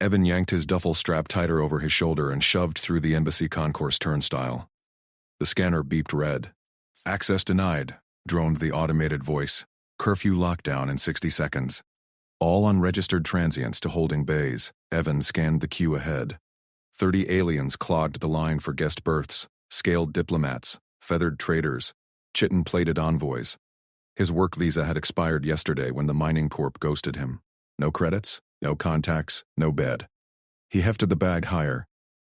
Evan yanked his duffel strap tighter over his shoulder and shoved through the embassy concourse turnstile. The scanner beeped red. "Access denied," droned the automated voice. "Curfew lockdown in 60 seconds. All unregistered transients to holding bays." Evan scanned the queue ahead. 30 aliens clogged the line for guest berths, scaled diplomats, feathered traders, chitin-plated envoys. His work visa had expired yesterday when the mining corp ghosted him. No credits, no contacts, no bed. He hefted the bag higher.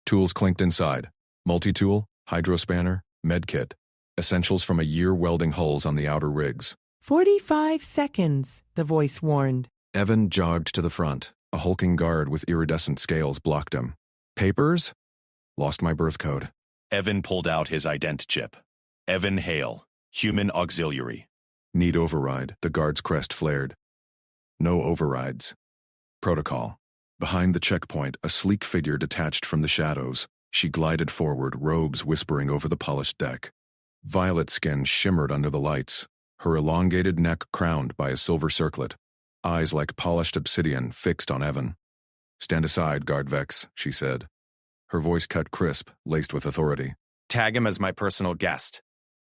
Tools clinked inside. Multi-tool, hydrospanner, medkit. Essentials from a year welding hulls on the outer rigs. 45 seconds, the voice warned. Evan jogged to the front. A hulking guard with iridescent scales blocked him. "Papers?" "Lost my birth code." Evan pulled out his ident chip. Evan Hale, Human Auxiliary. "Need override," the guard's crest flared. "No overrides." Protocol. Behind the checkpoint, a sleek figure detached from the shadows. She glided forward, robes whispering over the polished deck. Violet skin shimmered under the lights, her elongated neck crowned by a silver circlet. Eyes like polished obsidian fixed on Evan. "Stand aside, Guard Vex," she said. Her voice cut crisp, laced with authority. "Tag him as my personal guest."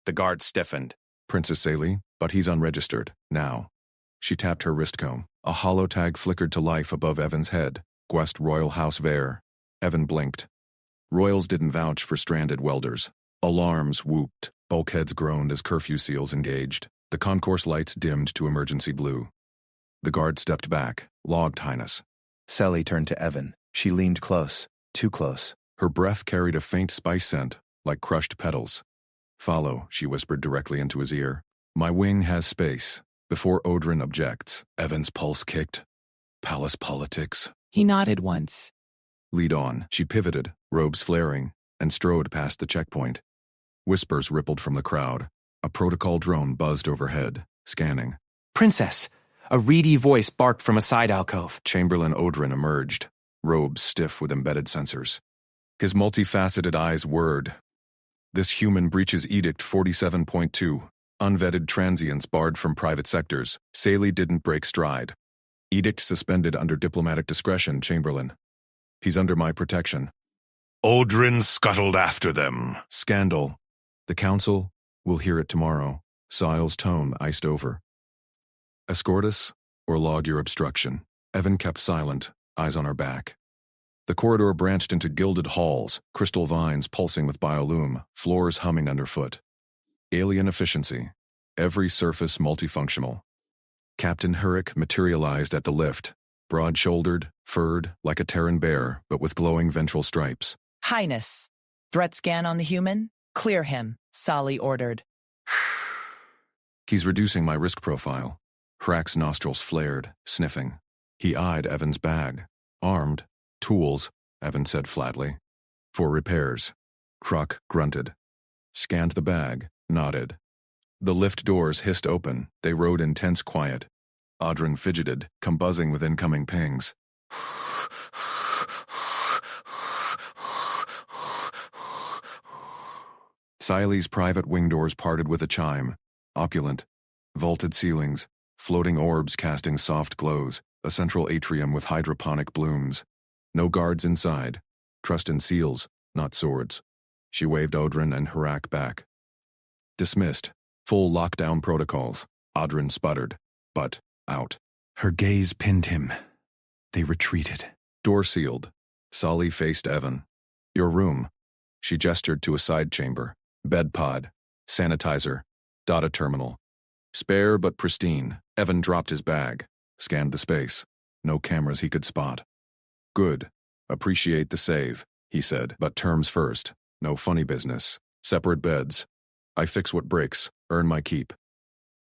The guard stiffened. "Princess Saley, but he's unregistered, now." She tapped her wrist comb. A hollow tag flickered to life above Evan's head. "Guest Royal House Vare." Evan blinked. Royals didn't vouch for stranded welders. Alarms whooped. Bulkheads groaned as curfew seals engaged. The concourse lights dimmed to emergency blue. The guard stepped back. "Logged, Highness." Sally turned to Evan. She leaned close, too close. Her breath carried a faint spice scent, like crushed petals. "Follow," she whispered directly into his ear. "My wing has space." Before Odrin objects, Evan's pulse kicked. Palace politics. He nodded once. "Lead on." She pivoted, robes flaring, and strode past the checkpoint. Whispers rippled from the crowd. A protocol drone buzzed overhead, scanning. "Princess!" A reedy voice barked from a side alcove. Chamberlain Odrin emerged, robes stiff with embedded sensors. His multifaceted eyes whirred. "This human breaches Edict 47.2. Unvetted transients barred from private sectors. Saley didn't break stride. Edict suspended under diplomatic discretion, Chamberlain. He's under my protection." Odrin scuttled after them. "Scandal. The council will hear it tomorrow." Sile's tone iced over. "Escort us, or log your obstruction." Evan kept silent, eyes on her back. The corridor branched into gilded halls, crystal vines pulsing with biolume, floors humming underfoot. Alien efficiency. Every surface multifunctional. Captain Hurrick materialized at the lift, broad-shouldered, furred, like a Terran bear, but with glowing ventral stripes. "Highness, threat scan on the human? Clear him," Sally ordered. "He's reducing my risk profile." Hrack's nostrils flared, sniffing. He eyed Evan's bag. "Armed. Tools," Evan said flatly. "For repairs." Kruck grunted. Scanned the bag, nodded. The lift doors hissed open. They rode in tense quiet. Odrin fidgeted, buzzing with incoming pings. Siley's private wing doors parted with a chime. Opulent. Vaulted ceilings. Floating orbs casting soft glows. A central atrium with hydroponic blooms. No guards inside. Trust in seals, not swords. She waved Odrin and Hrack back. "Dismissed. Full lockdown protocols." Odrin sputtered. "But, out." Her gaze pinned him. They retreated. Door sealed. Sally faced Evan. "Your room." She gestured to a side chamber. Bed pod. Sanitizer. Data terminal. Spare but pristine. Evan dropped his bag. Scanned the space. No cameras he could spot. "Good. Appreciate the save," he said. "But terms first. No funny business. Separate beds. I fix what breaks. Earn my keep.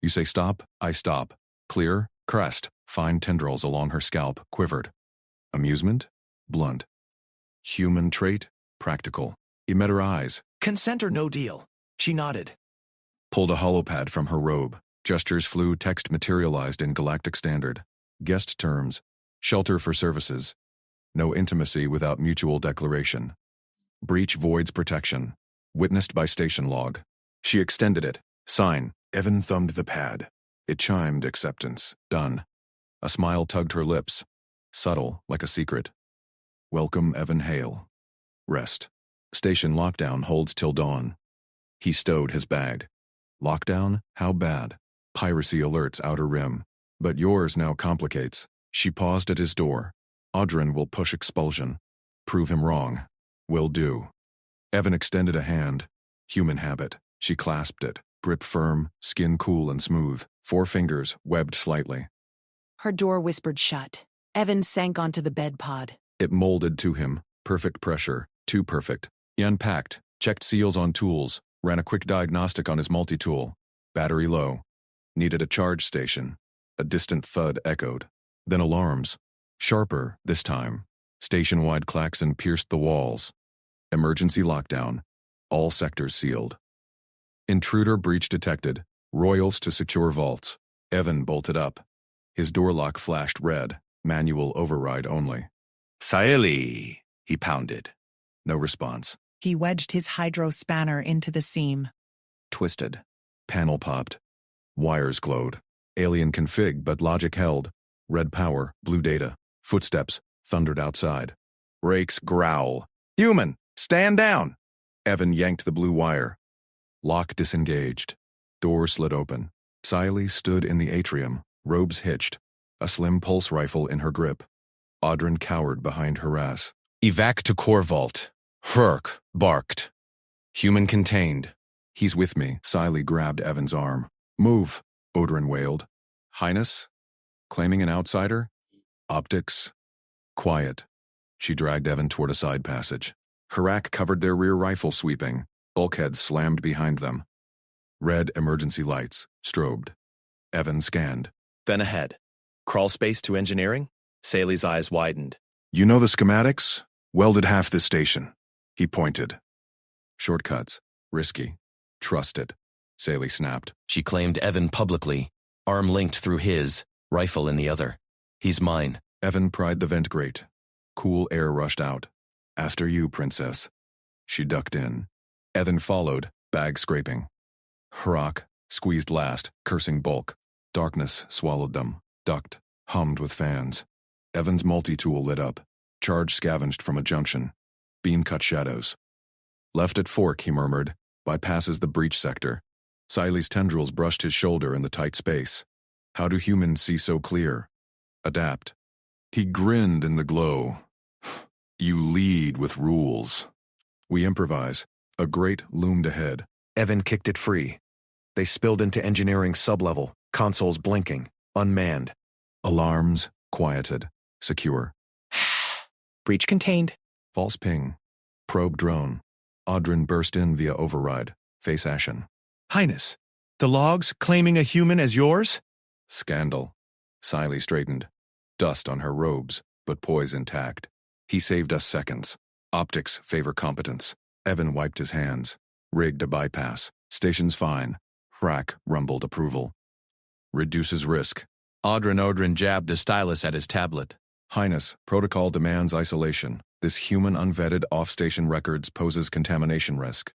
You say stop, I stop. Clear? Crest." Fine tendrils along her scalp quivered. Amusement? Blunt. Human trait? Practical. He met her eyes. "Consent or no deal?" She nodded. Pulled a holopad from her robe. Gestures flew, text materialized in galactic standard. Guest terms. Shelter for services. No intimacy without mutual declaration. Breach voids protection. Witnessed by station log. She extended it. Sign. Evan thumbed the pad. It chimed acceptance. Done. A smile tugged her lips. Subtle, like a secret. Welcome, Evan Hale. Rest. Station lockdown holds till dawn. He stowed his bag. Lockdown? How bad? Piracy alerts outer rim. But yours now complicates. She paused at his door. Audrin will push expulsion. Prove him wrong. Will do. Evan extended a hand. Human habit. She clasped it. Grip firm, skin cool and smooth. 4 fingers webbed slightly. Her door whispered shut. Evan sank onto the bed pod. It molded to him. Perfect pressure. Too perfect. He unpacked, checked seals on tools, ran a quick diagnostic on his multi-tool. Battery low. Needed a charge station. A distant thud echoed. Then alarms. Sharper, this time. Station-wide klaxon pierced the walls. Emergency lockdown. All sectors sealed. Intruder breach detected. Royals to secure vaults. Evan bolted up. His door lock flashed red. Manual override only. Saeli, he pounded. No response. He wedged his hydro spanner into the seam. Twisted. Panel popped. Wires glowed. Alien config, but logic held. Red power, blue data. Footsteps thundered outside. Rakes growl. Human, stand down! Evan yanked the blue wire. Lock disengaged. Door slid open. Saeli stood in the atrium, robes hitched, a slim pulse rifle in her grip. Audrin cowered behind harass. Evac to core vault. Herc barked. Human contained. He's with me. Saeli grabbed Evan's arm. Move, Audrin wailed. Highness? Claiming an outsider? Optics? Quiet. She dragged Evan toward a side passage. Harak covered their rear rifle sweeping. Bulkheads slammed behind them. Red emergency lights strobed. Evan scanned. Then ahead. Crawl space to engineering? Saeli's eyes widened. You know the schematics? Welded half this station. He pointed. Shortcuts. Risky. Trust it. Saeli snapped. She claimed Evan publicly, arm linked through his, rifle in the other. He's mine. Evan pried the vent grate. Cool air rushed out. After you, princess. She ducked in. Evan followed, bag scraping. Harak squeezed last, cursing bulk. Darkness swallowed them, ducked, hummed with fans. Evan's multi-tool lit up. Charge scavenged from a junction. Beam cut shadows. Left at fork, he murmured, bypasses the breach sector. Saeli's tendrils brushed his shoulder in the tight space. How do humans see so clear? Adapt. He grinned in the glow. You lead with rules. We improvise. A grate loomed ahead. Evan kicked it free. They spilled into engineering sublevel, consoles blinking, unmanned. Alarms quieted, secure. Breach contained. False ping. Probe drone. Audrin burst in via override, face ashen. Highness, the logs claiming a human as yours? Scandal. Saeli straightened. Dust on her robes, but poise intact. He saved us seconds. Optics favor competence. Evan wiped his hands. Rigged a bypass. Station's fine. Frack rumbled approval. Reduces risk. Audrin jabbed a stylus at his tablet. Highness, protocol demands isolation. This human unvetted off-station records poses contamination risk.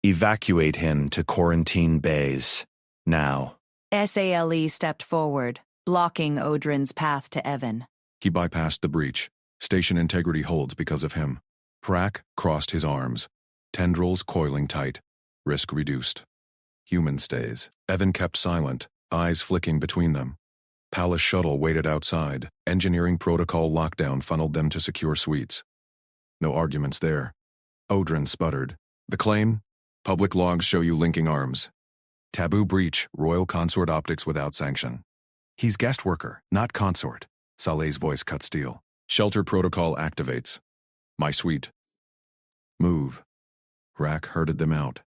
Evacuate him to quarantine bays. Now. SALE stepped forward, blocking Audrin's path to Evan. He bypassed the breach. Station integrity holds because of him. Frack crossed his arms. Tendrils coiling tight. Risk reduced. Human stays. Evan kept silent, eyes flicking between them. Palace shuttle waited outside. Engineering protocol lockdown funneled them to secure suites. No arguments there. Audrin sputtered. The claim? Public logs show you linking arms. Taboo breach, royal consort optics without sanction. He's guest worker, not consort. Saleh's voice cut steel. Shelter protocol activates. My suite. Move. Rack herded them out.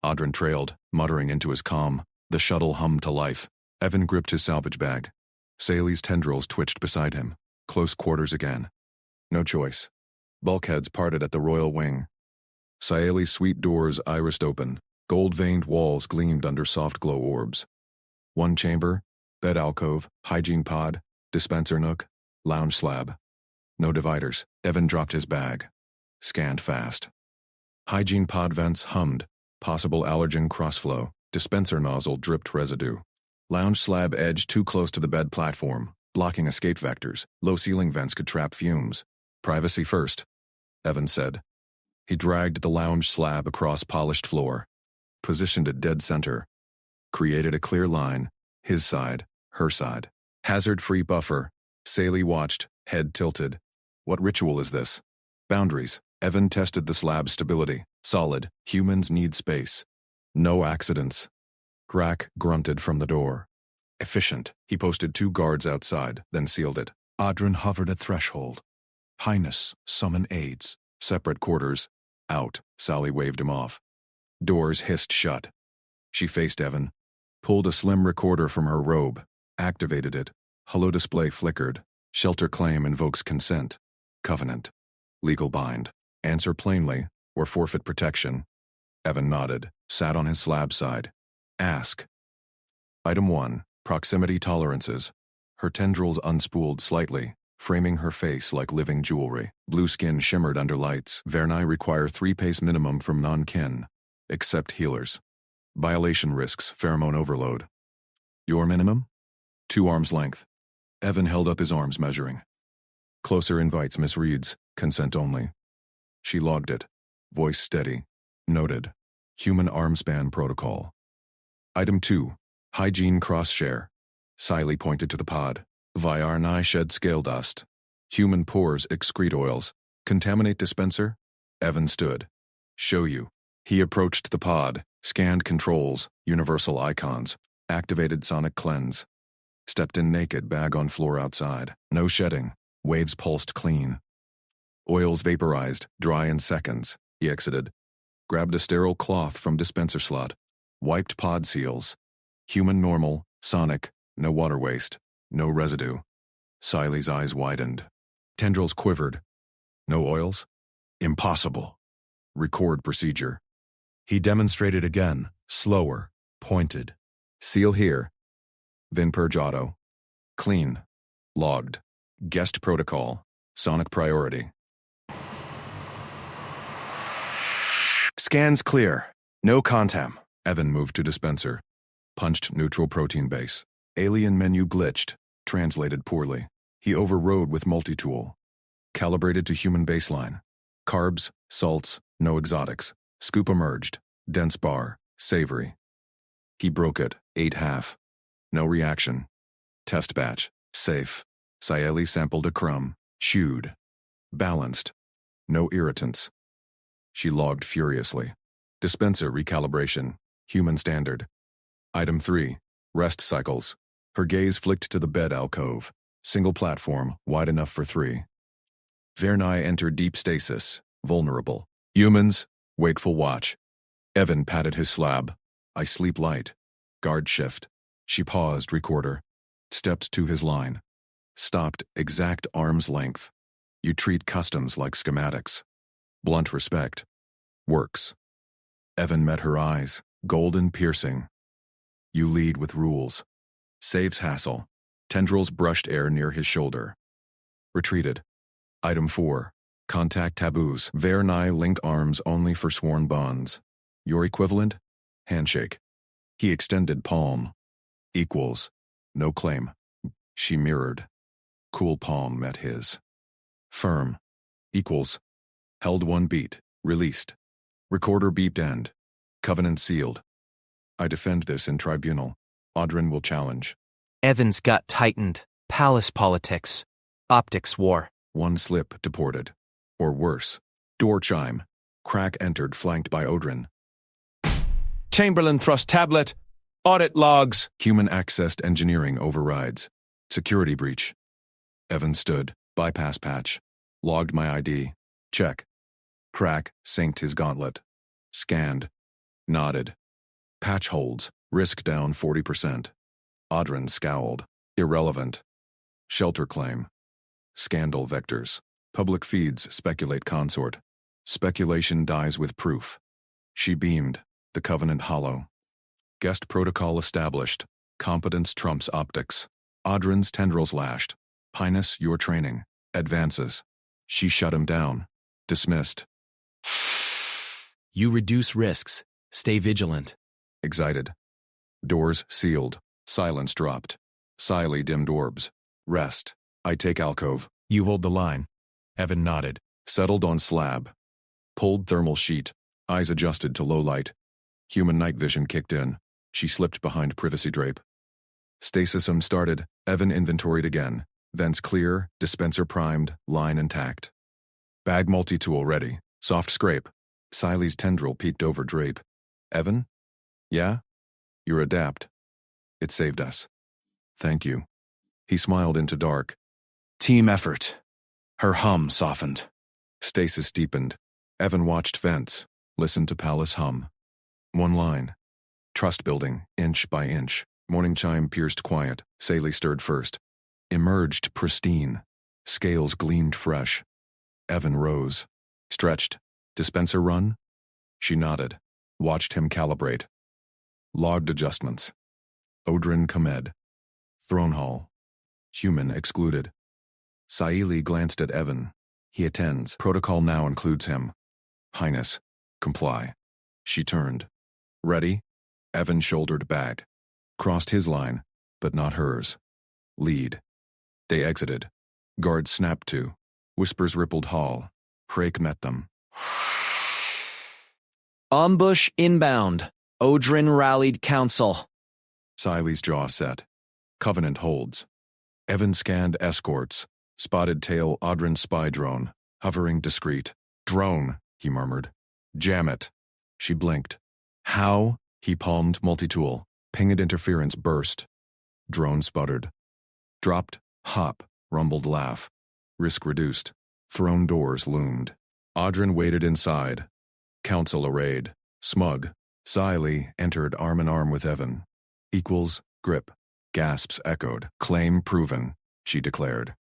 Audrin trailed, muttering into his comm. The shuttle hummed to life. Evan gripped his salvage bag. Saeli's tendrils twitched beside him. Close quarters again. No choice. Bulkheads parted at the royal wing. Saeli's suite doors irised open. Gold-veined walls gleamed under soft glow orbs. One chamber, bed alcove, hygiene pod, dispenser nook, lounge slab. No dividers. Evan dropped his bag. Scanned fast. Hygiene pod vents hummed. Possible allergen crossflow. Dispenser nozzle dripped residue. Lounge slab edge too close to the bed platform, blocking escape vectors. Low ceiling vents could trap fumes. Privacy first, Evan said. He dragged the lounge slab across polished floor, positioned it dead center, created a clear line, his side, her side. Hazard-free buffer. Saley watched, head tilted. What ritual is this? Boundaries. Evan tested the slab's stability. Solid. Humans need space. No accidents. Crack grunted from the door. Efficient. He posted 2 guards outside, then sealed it. Audrin hovered at threshold. Highness, summon aides. Separate quarters. Out. Sally waved him off. Doors hissed shut. She faced Evan, pulled a slim recorder from her robe, activated it. Hello display flickered. Shelter claim invokes consent. Covenant. Legal bind. Answer plainly, or forfeit protection. Evan nodded, sat on his slab side. Ask. Item 1. Proximity tolerances. Her tendrils unspooled slightly, framing her face like living jewelry. Blue skin shimmered under lights. Verni require 3 pace minimum from non-kin, except healers. Violation risks pheromone overload. Your minimum? 2 arms length. Evan held up his arms, measuring. Closer invites misreads, consent only. She logged it. Voice steady. Noted. Human arm span protocol. Item 2. Hygiene cross-share. Siley pointed to the pod. Vyarni shed scale dust. Human pores excrete oils. Contaminate dispenser? Evan stood. Show you. He approached the pod, scanned controls, universal icons, activated sonic cleanse. Stepped in naked, bag on floor outside. No shedding. Waves pulsed clean. Oils vaporized, dry in seconds. He exited. Grabbed a sterile cloth from dispenser slot. Wiped pod seals. Human normal, sonic, no water waste, no residue. Siley's eyes widened. Tendrils quivered. No oils? Impossible. Record procedure. He demonstrated again, slower, pointed. Seal here. Vin purge auto. Clean. Logged. Guest protocol. Sonic priority. Scans clear. No contam. Evan moved to dispenser. Punched neutral protein base. Alien menu glitched. Translated poorly. He overrode with multi-tool. Calibrated to human baseline. Carbs, salts, no exotics. Scoop emerged. Dense bar. Savory. He broke it. 8 half. No reaction. Test batch. Safe. Sayeli sampled a crumb. Chewed. Balanced. No irritants. She logged furiously. Dispenser recalibration. Human standard. Item 3. Rest cycles. Her gaze flicked to the bed alcove. Single platform, wide enough for 3. Verni entered deep stasis. Vulnerable. Humans, wakeful watch. Evan patted his slab. I sleep light. Guard shift. She paused, recorder. Stepped to his line. Stopped, exact arm's length. You treat customs like schematics. Blunt respect. Works. Evan met her eyes, golden piercing. You lead with rules. Saves hassle. Tendrils brushed air near his shoulder. Retreated. Item 4. Contact taboos. Verni link arms only for sworn bonds. Your equivalent? Handshake. He extended palm. Equals. No claim. She mirrored. Cool palm met his. Firm. Equals. Held 1 beat. Released. Recorder beeped end. Covenant sealed. I defend this in tribunal. Audrin will challenge. Evan's gut tightened. Palace politics. Optics war. 1 slip deported. Or worse. Door chime. Crack entered, flanked by Audrin. Chamberlain thrust tablet. Audit logs. Human accessed engineering overrides. Security breach. Evan stood. Bypass patch. Logged my ID. Check. Crack synced his gauntlet. Scanned. Nodded. Patch holds. Risk down 40%. Audrin scowled. Irrelevant. Shelter claim. Scandal vectors. Public feeds speculate consort. Speculation dies with proof. She beamed. The covenant hollow. Guest protocol established. Competence trumps optics. Audrin's tendrils lashed. Highness, your training. Advances. She shut him down. Dismissed. You reduce risks. Stay vigilant. Excited. Doors sealed. Silence dropped. Siley dimmed orbs. Rest. I take alcove. You hold the line. Evan nodded, settled on slab. Pulled thermal sheet, eyes adjusted to low light. Human night vision kicked in. She slipped behind privacy drape. Stasis started, Evan inventoried again. Vents clear, dispenser primed, line intact. Bag multi-tool ready, soft scrape. Siley's tendril peeked over drape. Evan? Yeah? You're adapt. It saved us. Thank you. He smiled into dark. Team effort. Her hum softened. Stasis deepened. Evan watched vents, listened to Palace hum. One line. Trust building, inch by inch. Morning chime pierced quiet. Saley stirred first. Emerged pristine. Scales gleamed fresh. Evan rose. Stretched. Dispenser run? She nodded. Watched him calibrate. Logged adjustments. Odrin Komed. Throne hall. Human excluded. Saili glanced at Evan. He attends. Protocol now includes him. Highness. Comply. She turned. Ready? Evan shouldered back. Crossed his line, but not hers. Lead. They exited. Guards snapped to. Whispers rippled hall. Frake met them. Ambush inbound. Odrin rallied council. Siley's jaw set. Covenant holds. Evan scanned escorts. Spotted tail Odrin spy drone. Hovering discreet. Drone, he murmured. Jam it. She blinked. How? He palmed multi-tool. Pinged interference burst. Drone sputtered. Dropped. Hop. Rumbled laugh. Risk reduced. Throne doors loomed. Odrin waited inside. Council arrayed. Smug. Siley entered arm in arm with Evan. Equals, grip. Gasps echoed. Claim proven, she declared.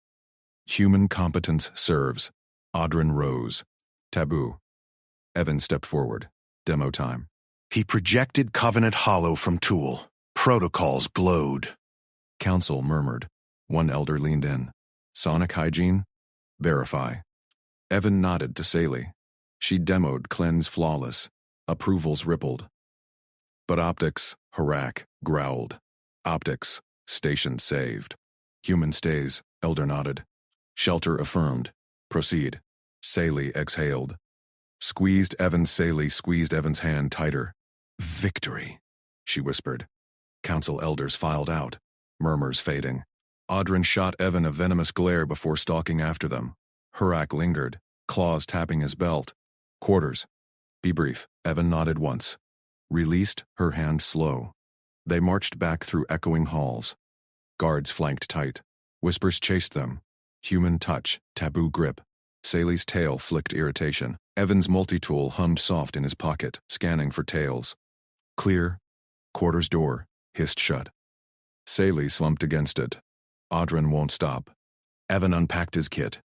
Human competence serves. Odrin rose. Taboo. Evan stepped forward. Demo time. He projected Covenant Hollow from Tool. Protocols glowed. Council murmured. One elder leaned in. Sonic hygiene? Verify. Evan nodded to Saley. She demoed cleanse flawless. Approvals rippled. But optics, Harak, growled. Optics, station saved. Human stays, elder nodded. Shelter affirmed. Proceed. Saley exhaled. Squeezed Evan's hand tighter. Victory, she whispered. Council elders filed out. Murmurs fading. Odrin shot Evan a venomous glare before stalking after them. Harak lingered, claws tapping his belt. Quarters. Be brief. Evan nodded once. Released, her hand slow. They marched back through echoing halls. Guards flanked tight. Whispers chased them. Human touch, taboo grip. Saley's tail flicked irritation. Evan's multi-tool hummed soft in his pocket, scanning for tails. Clear. Quarters door, hissed shut. Saley slumped against it. Odrin won't stop. Evan unpacked his kit.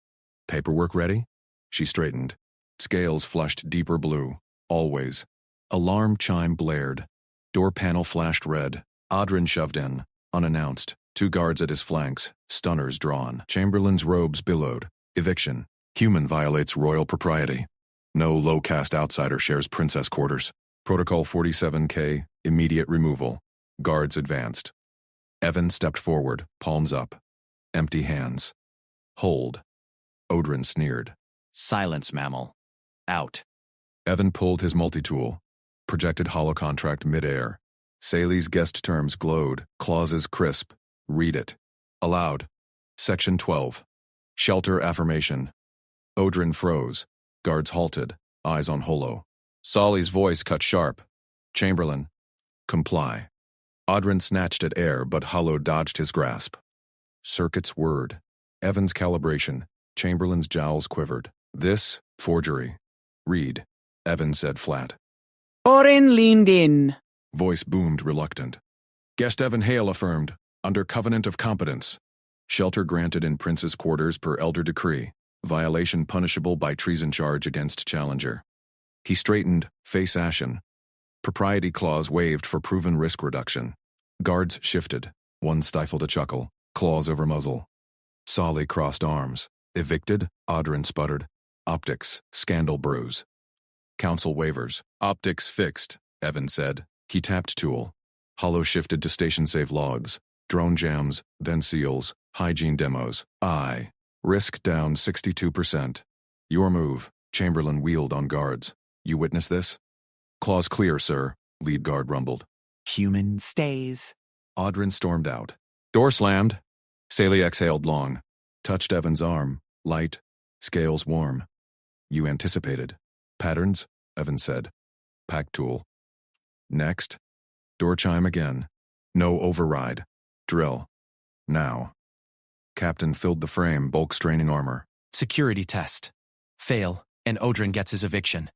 Paperwork ready? She straightened. Scales flushed deeper blue. Always. Alarm chime blared. Door panel flashed red. Odrin shoved in, unannounced. 2 guards at his flanks, stunners drawn. Chamberlain's robes billowed. Eviction. Human violates royal propriety. No low-caste outsider shares princess quarters. Protocol 47K, immediate removal. Guards advanced. Evan stepped forward, palms up. Empty hands. Hold. Odrin sneered. Silence, mammal. Out. Evan pulled his multi-tool. Projected hollow contract midair. Saley's guest terms glowed, clauses crisp. Read it. Aloud. Section 12. Shelter affirmation. Odrin froze. Guards halted, eyes on holo. Solly's voice cut sharp. Chamberlain. Comply. Odrin snatched at air, but Hollow dodged his grasp. Circuit's word. Evan's calibration. Chamberlain's jowls quivered. This, forgery. Read. Evan said flat. Oren leaned in. Voice boomed reluctant. Guest Evan Hale affirmed. Under covenant of competence. Shelter granted in prince's quarters per elder decree. Violation punishable by treason charge against challenger. He straightened, face ashen. Propriety clause waived for proven risk reduction. Guards shifted. One stifled a chuckle. Claws over muzzle. Solly crossed arms. Evicted, Odrin sputtered. Optics, scandal brews. Council waivers. Optics fixed, Evan said. He tapped tool. Hollow shifted to station save logs. Drone jams, then seals, hygiene demos. Risk down 62%. Your move. Chamberlain wheeled on guards. You witness this? Claws clear, sir, lead guard rumbled. Human stays. Audrin stormed out. Door slammed. Saley exhaled long. Touched Evan's arm. Light. Scales warm. You anticipated. Patterns? Evan said. Pack tool. Next. Door chime again. No override. Drill. Now. Captain filled the frame, bulk straining armor. Security test. Fail, and Odrin gets his eviction.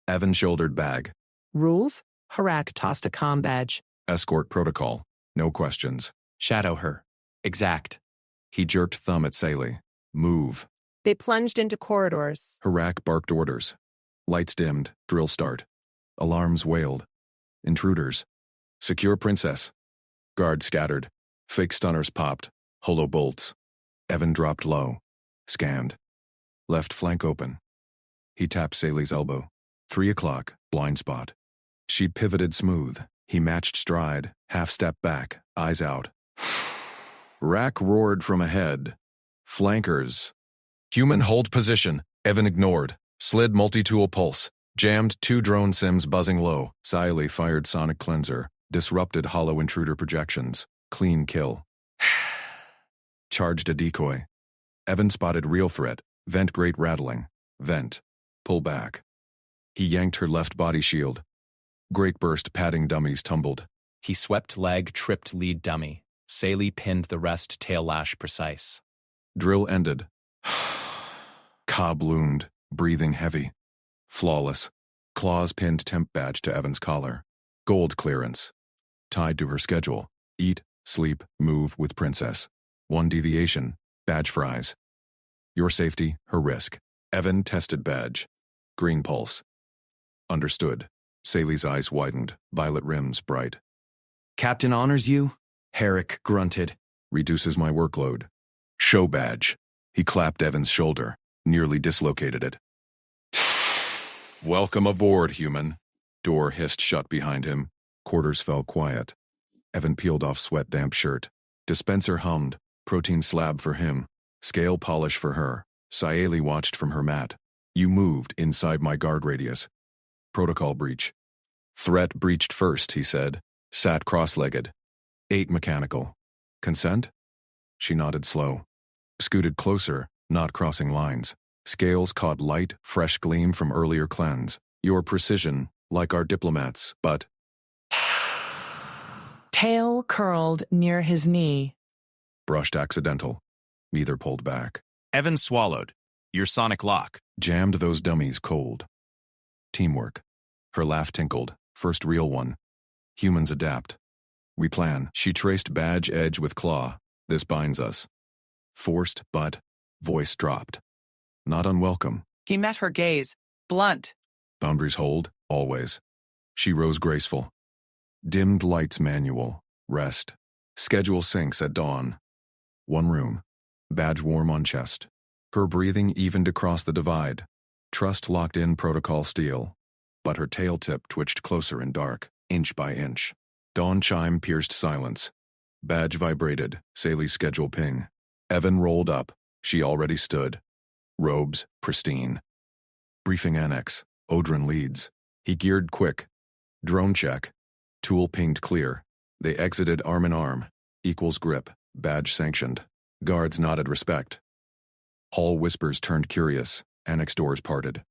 Evan shouldered bag. Rules? Harak tossed a comm badge. Escort protocol. No questions. Shadow her. Exact. He jerked thumb at Saley. Move. They plunged into corridors. Harak barked orders. Lights dimmed. Drill start. Alarms wailed. Intruders. Secure princess. Guards scattered. Fake stunners popped. Holo bolts. Evan dropped low. Scanned. Left flank open. He tapped Saley's elbow. 3 o'clock. Blind spot. She pivoted smooth. He matched stride. Half step back. Eyes out. Rack roared from ahead. Flankers. Human hold position. Evan ignored. Slid multi-tool pulse. Jammed 2 drone sims buzzing low. Saley fired sonic cleanser. Disrupted hollow intruder projections. Clean kill. Charged a decoy. Evan spotted real threat. Vent great rattling. Vent. Pull back. He yanked her left body shield. Great burst padding dummies tumbled. He swept leg, tripped lead dummy. Saley pinned the rest tail lash precise. Drill ended. Cobb loomed, breathing heavy. Flawless. Claws pinned temp badge to Evan's collar. Gold clearance. Tied to her schedule. Eat, sleep, move with princess. 1 deviation. Badge fries. Your safety, her risk. Evan tested badge. Green pulse. Understood. Saley's eyes widened, violet rims bright. Captain honors you? Herrick grunted. Reduces my workload. Show badge. He clapped Evan's shoulder, nearly dislocated it. Welcome aboard, human. Door hissed shut behind him. Quarters fell quiet. Evan peeled off sweat-damp shirt. Dispenser hummed. Protein slab for him. Scale polish for her. Saley watched from her mat. You moved inside my guard radius. Protocol breach. Threat breached first, he said. Sat cross-legged. 8 mechanical. Consent? She nodded slow. Scooted closer, not crossing lines. Scales caught light, fresh gleam from earlier cleanse. Your precision, like our diplomats, but... Tail curled near his knee. Brushed accidental. Neither pulled back. Evan swallowed. Your sonic lock. Jammed those dummies cold. Teamwork. Her laugh tinkled. First real one. Humans adapt. We plan. She traced badge edge with claw. This binds us. Forced, but... Voice dropped. Not unwelcome. He met her gaze. Blunt. Boundaries hold, always. She rose graceful. Dimmed lights manual. Rest. Schedule syncs at dawn. 1 room. Badge warm on chest. Her breathing evened across the divide. Trust locked in protocol steel. But her tail tip twitched closer in dark, inch by inch. Dawn chime pierced silence. Badge vibrated, Saley's schedule ping. Evan rolled up. She already stood. Robes, pristine. Briefing annex. Odrin leads. He geared quick. Drone check. Tool pinged clear. They exited arm in arm. Equals grip. Badge sanctioned. Guards nodded respect. Hall whispers turned curious. Annex doors parted.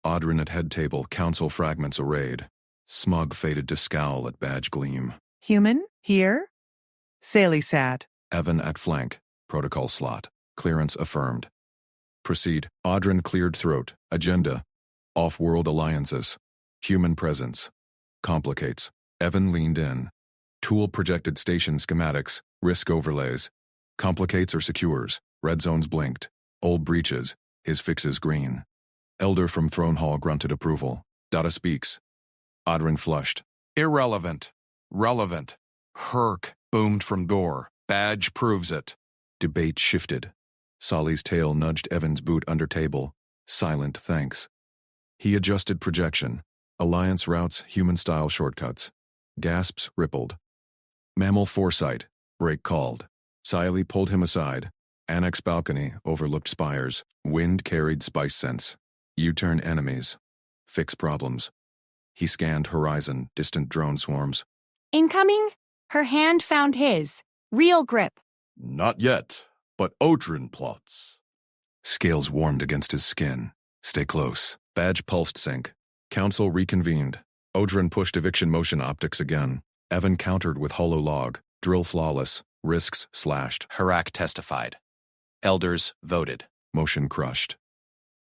Audrin at head table, council fragments arrayed. Smug faded to scowl at badge gleam. Human? Here? Saley sat. Evan at flank. Protocol slot. Clearance affirmed. Proceed. Audrin cleared throat. Agenda. Off-world alliances. Human presence. Complicates. Evan leaned in. Tool projected station schematics. Risk overlays. Complicates or secures. Red zones blinked. Old breaches. His fixes green. Elder from Throne Hall grunted approval. Data speaks. Audrin flushed. Irrelevant. Relevant. Herc boomed from door. Badge proves it. Debate shifted. Solly's tail nudged Evan's boot under table. Silent thanks. He adjusted projection. Alliance routes, human-style shortcuts. Gasps rippled. Mammal foresight. Break called. Saley pulled him aside. Annex balcony overlooked spires. Wind carried spice scents. U-turn enemies. Fix problems. He scanned horizon, distant drone swarms. Incoming? Her hand found his. Real grip. Not yet, but Odrin plots. Scales warmed against his skin. Stay close. Badge pulsed sync. Council reconvened. Odrin pushed eviction motion optics again. Evan countered with holo log. Drill flawless. Risks slashed. Harak testified. Elders voted. Motion crushed.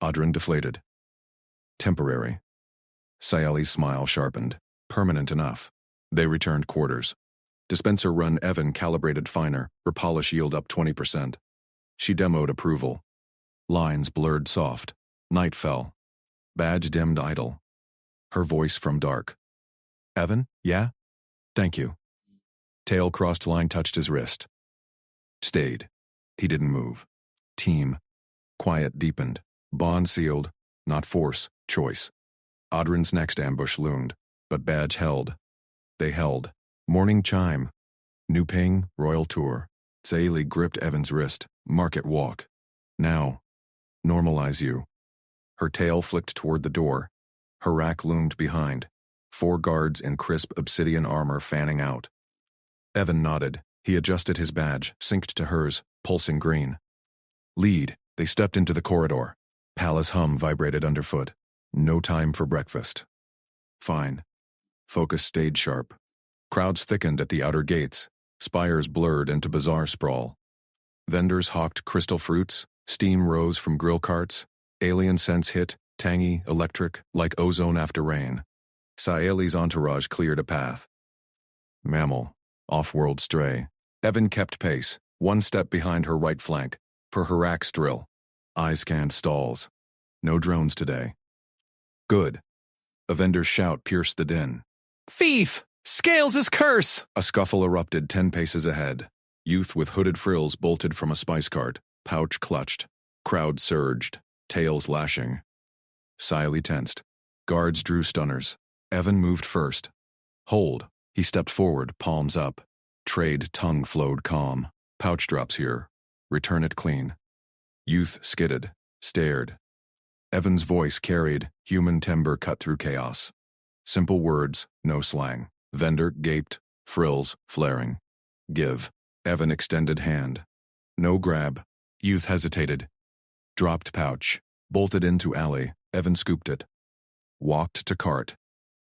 Odrin deflated. Temporary. Sayali's smile sharpened. Permanent enough. They returned quarters. Dispenser run Evan calibrated finer. Her polish yield up 20%. She demoed approval. Lines blurred soft. Night fell. Badge dimmed idle. Her voice from dark. Evan, yeah? Thank you. Tail crossed line touched his wrist. Stayed. He didn't move. Team. Quiet deepened. Bond sealed. Not force, choice. Odrin's next ambush loomed, but Badge held. They held. Morning chime. New ping, royal tour. Sayali gripped Evan's wrist. Market walk. Now. Normalize you. Her tail flicked toward the door. Harak loomed behind. 4 guards in crisp obsidian armor fanning out. Evan nodded. He adjusted his badge, synced to hers, pulsing green. Lead. They stepped into the corridor. Palace hum vibrated underfoot. No time for breakfast. Fine. Focus stayed sharp. Crowds thickened at the outer gates. Spires blurred into bizarre sprawl. Vendors hawked crystal fruits. Steam rose from grill carts. Alien scents hit, tangy, electric, like ozone after rain. Sayali's entourage cleared a path. Mammal. Off-world stray. Evan kept pace, 1 step behind her right flank, per Harak's drill. Eyes scanned stalls. No drones today. Good. A vendor's shout pierced the din. Thief! Scales' curse! A scuffle erupted 10 paces ahead. Youth with hooded frills bolted from a spice cart, pouch clutched. Crowd surged, tails lashing. Sayali tensed. Guards drew stunners. Evan moved first. Hold. He stepped forward, palms up. Trade tongue flowed calm. Pouch drops here. Return it clean. Youth skidded, stared. Evan's voice carried, human timber cut through chaos. Simple words, no slang. Vendor gaped, frills flaring. Give. Evan extended hand. No grab. Youth hesitated. Dropped pouch. Bolted into alley. Evan scooped it. Walked to cart.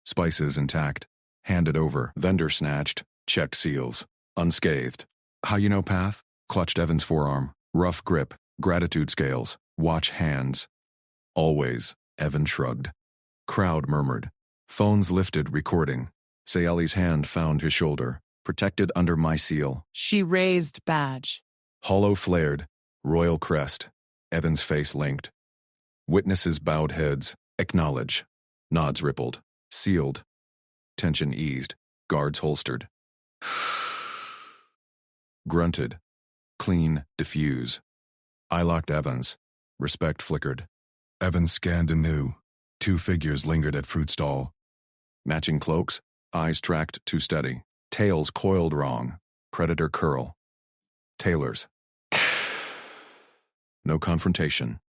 Spices intact. Handed over. Vendor snatched. Check seals. Unscathed. How you know path? Clutched Evan's forearm. Rough grip. Gratitude scales. Watch hands. Always. Evan shrugged. Crowd murmured. Phones lifted, recording. Sayali's hand found his shoulder. Protected under my seal. She raised badge. Hollow flared. Royal crest. Evan's face linked. Witnesses bowed heads. Acknowledge. Nods rippled. Sealed. Tension eased. Guards holstered. Grunted. Clean, diffuse. I locked Evans. Respect flickered. Evans scanned anew. 2 figures lingered at fruit stall. Matching cloaks. Eyes tracked too steady. Tails coiled wrong. Predator curl. Tailors. No confrontation.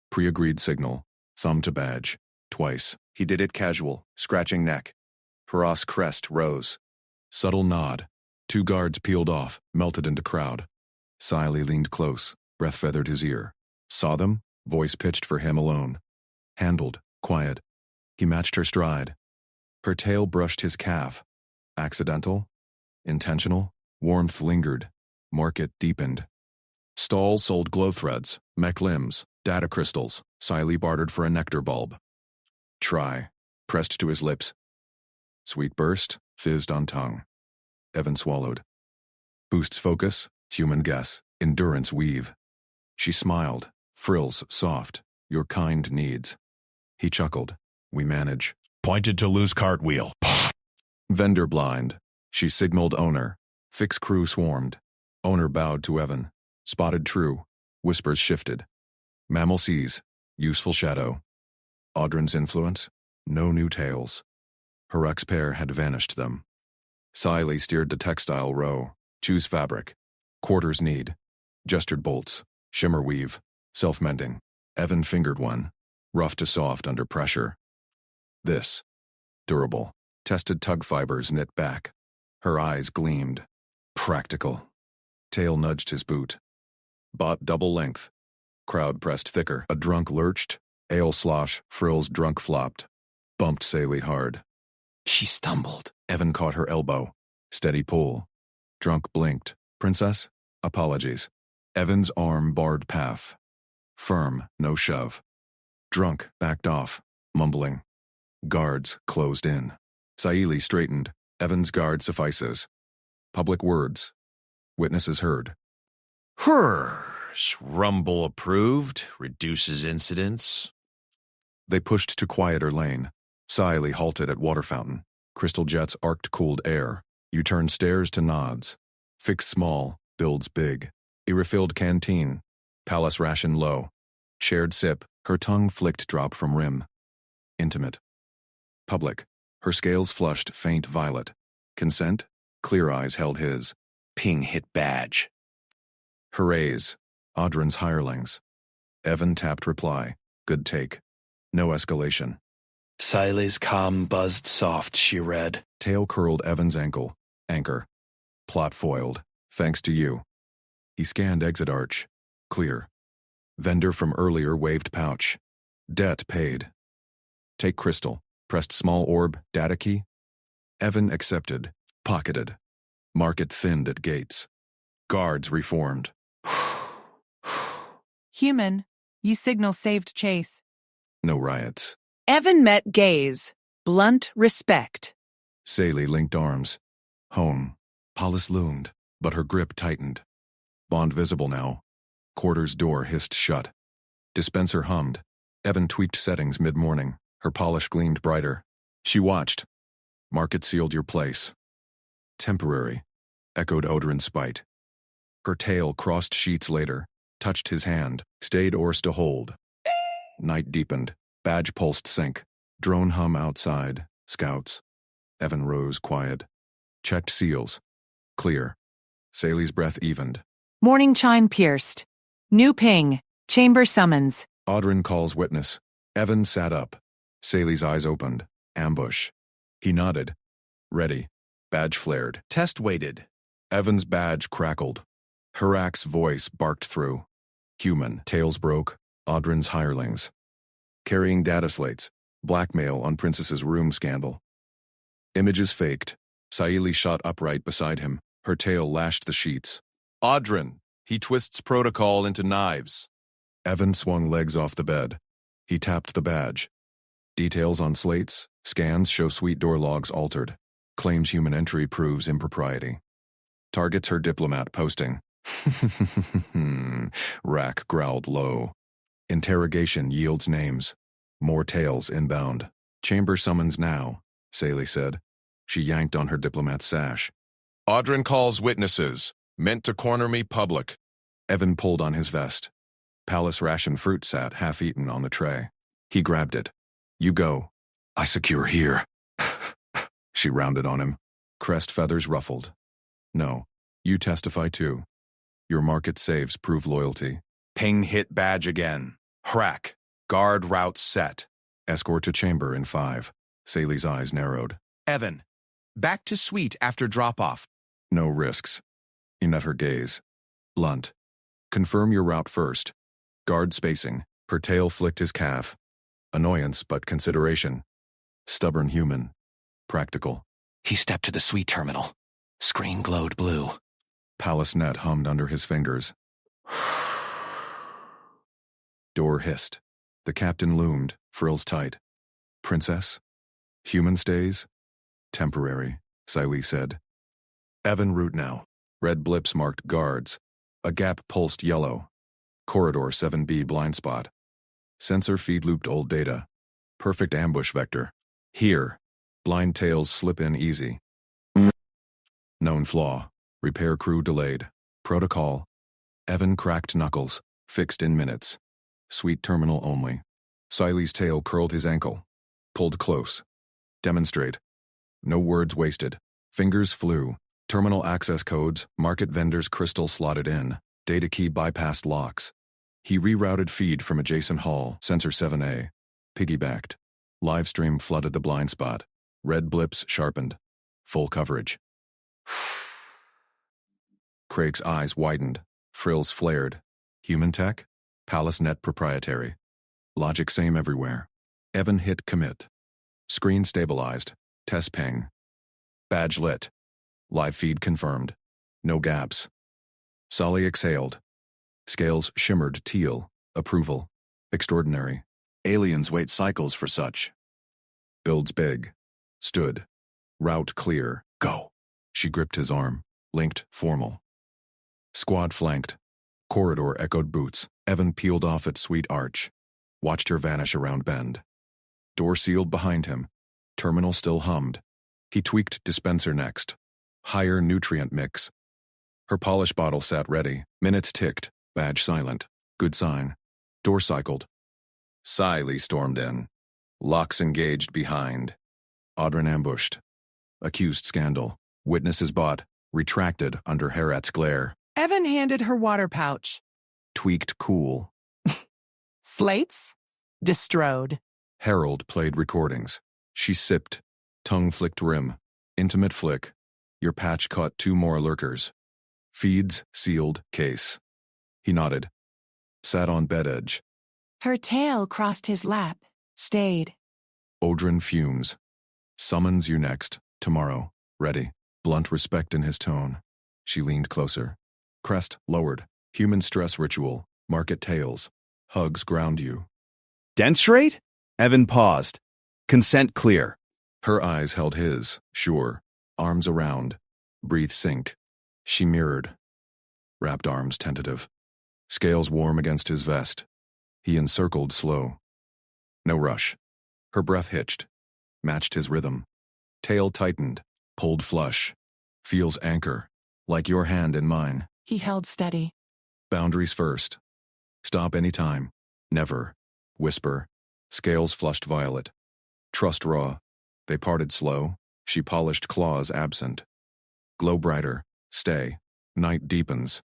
Pre-agreed signal. Thumb to badge. Twice. He did it casual, scratching neck. Haras crest rose. Subtle nod. 2 guards peeled off, melted into crowd. Sayali leaned close, breath feathered his ear. Saw them, voice pitched for him alone. Handled, quiet. He matched her stride. Her tail brushed his calf. Accidental? Intentional? Warmth lingered. Market deepened. Stalls sold glow threads, mech limbs, data crystals. Sayali bartered for a nectar bulb. Try. Pressed to his lips. Sweet burst, fizzed on tongue. Evan swallowed. Boosts focus, human guess, endurance weave. She smiled, frills soft, your kind needs. He chuckled. We manage. Pointed to loose cartwheel. Vendor blind. She signaled owner. Fix crew swarmed. Owner bowed to Evan. Spotted true. Whispers shifted. Mammal sees. Useful shadow. Audrin's influence. No new tales. Harak's pair had vanished them. Sayali steered the textile row. Choose fabric. Quarters need. Gestured bolts. Shimmer weave. Self-mending. Evan fingered one. Rough to soft under pressure. This. Durable. Tested tug fibers knit back. Her eyes gleamed. Practical. Tail nudged his boot. Bought double length. Crowd pressed thicker. A drunk lurched. Ale slosh. Frills drunk flopped. Bumped Saley hard. She stumbled. Evan caught her elbow. Steady pull. Drunk blinked. Princess? Apologies. Evan's arm barred path. Firm, no shove. Drunk backed off, mumbling. Guards closed in. Saili straightened. Evan's guard suffices. Public words. Witnesses heard. Rumble approved. Reduces incidents. They pushed to quieter lane. Saili halted at water fountain. Crystal jets arced cooled air. U-turn stairs to nods. Fix small, builds big. Refilled canteen. Palace ration low. Shared sip. Her tongue flicked drop from rim. Intimate. Public. Her scales flushed faint violet. Consent. Clear eyes held his. Ping hit badge. Hoorays. Audrin's hirelings. Evan tapped reply. Good take. No escalation. Siley's calm buzzed soft, she read. Tail curled Evan's ankle. Anchor. Plot foiled. Thanks to you. He scanned exit arch. Clear. Vendor from earlier waved pouch. Debt paid. Take crystal. Pressed small orb, data key. Evan accepted. Pocketed. Market thinned at gates. Guards reformed. Human, you signal saved chase. No riots. Evan met gaze. Blunt respect. Saley linked arms. Home. Paulus loomed, but her grip tightened. Bond visible now. Quarters door hissed shut. Dispenser hummed. Evan tweaked settings mid-morning. Her polish gleamed brighter. She watched. Market sealed your place. Temporary, echoed Odrin's spite. Her tail crossed sheets later, touched his hand, stayed oars to hold. Night deepened. Badge pulsed sync. Drone hum outside. Scouts. Evan rose quiet. Checked seals. Clear. Saley's breath evened. Morning chime pierced. New ping. Chamber summons. Audrin calls witness. Evan sat up. Saley's eyes opened. Ambush. He nodded. Ready. Badge flared. Test waited. Evan's badge crackled. Harak's voice barked through. Human. Tails broke. Audrin's hirelings. Carrying data slates. Blackmail on Princess's room scandal. Images faked. Saili shot upright beside him. Her tail lashed the sheets. Audrin! He twists protocol into knives. Evan swung legs off the bed. He tapped the badge. Details on slates. Scans show suite door logs altered. Claims human entry proves impropriety. Targets her diplomat posting. Rack growled low. Interrogation yields names. More tails inbound. Chamber summons now, Saley said. She yanked on her diplomat's sash. Audrin calls witnesses. Meant to corner me public. Evan pulled on his vest. Palace ration fruit sat half-eaten on the tray. He grabbed it. You go. I secure here. She rounded on him. Crest feathers ruffled. No, you testify too. Your market saves prove loyalty. Ping hit badge again. Hrack. Guard route set. Escort to chamber in 5. Saley's eyes narrowed. Evan. Back to suite after drop-off. No risks. He met her gaze. Blunt. Confirm your route first. Guard spacing. Her tail flicked his calf. Annoyance, but consideration. Stubborn human. Practical. He stepped to the suite terminal. Screen glowed blue. Palace net hummed under his fingers. Door hissed. The captain loomed, frills tight. Princess? Human stays? Temporary, Saili said. Evan route now. Red blips marked guards. A gap pulsed yellow. Corridor 7B blind spot. Sensor feed looped old data. Perfect ambush vector. Here. Blind tails slip in easy. Known flaw. Repair crew delayed. Protocol. Evan cracked knuckles. Fixed in minutes. Suite terminal only. Saili's tail curled his ankle. Pulled close. Demonstrate. No words wasted. Fingers flew. Terminal access codes, market vendors crystal slotted in. Data key bypassed locks. He rerouted feed from adjacent hall, sensor 7A. Piggybacked. Live stream flooded the blind spot. Red blips sharpened. Full coverage. Craig's eyes widened. Frills flared. Human tech? Palace Net proprietary. Logic same everywhere. Evan hit commit. Screen stabilized. Test ping. Badge lit. Live feed confirmed. No gaps. Solly exhaled. Scales shimmered teal. Approval. Extraordinary. Aliens wait cycles for such. Builds big. Stood. Route clear. Go. She gripped his arm. Linked, formal. Squad flanked. Corridor echoed boots. Evan peeled off its sweet arch. Watched her vanish around bend. Door sealed behind him. Terminal still hummed. He tweaked dispenser next. Higher nutrient mix. Her polish bottle sat ready. Minutes ticked. Badge silent. Good sign. Door cycled. Siley stormed in. Locks engaged behind. Audrin ambushed. Accused scandal. Witnesses bought. Retracted under Herat's glare. Evan handed her water pouch. Tweaked cool. Slates? Distrode. Harold played recordings. She sipped. Tongue flicked rim. Intimate flick. Your patch caught 2 more lurkers. Feeds, sealed, case. He nodded. Sat on bed edge. Her tail crossed his lap, stayed. Audrin fumes. Summons you next, tomorrow. Ready. Blunt respect in his tone. She leaned closer. Crest lowered. Human stress ritual. Market tails. Hugs ground you. Denstrate? Evan paused. Consent clear. Her eyes held his, sure. Arms around. Breathe synced. She mirrored. Wrapped arms tentative. Scales warm against his vest. He encircled slow. No rush. Her breath hitched. Matched his rhythm. Tail tightened. Pulled flush. Feels anchor. Like your hand in mine. He held steady. Boundaries first. Stop anytime. Never. Whisper. Scales flushed violet. Trust raw. They parted slow. She polished claws absent. Glow brighter. Stay. Night deepens.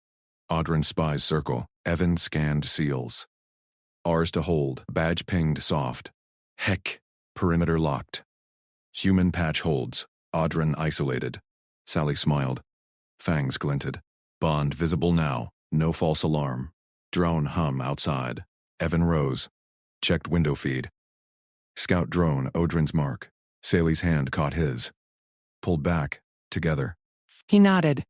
Audrin spies circle. Evan scanned seals. Ours to hold. Badge pinged soft. Heck. Perimeter locked. Human patch holds. Audrin isolated. Sally smiled. Fangs glinted. Bond visible now. No false alarm. Drone hum outside. Evan rose. Checked window feed. Scout drone Audrin's mark. Sally's hand caught his. Pulled back. Together. He nodded.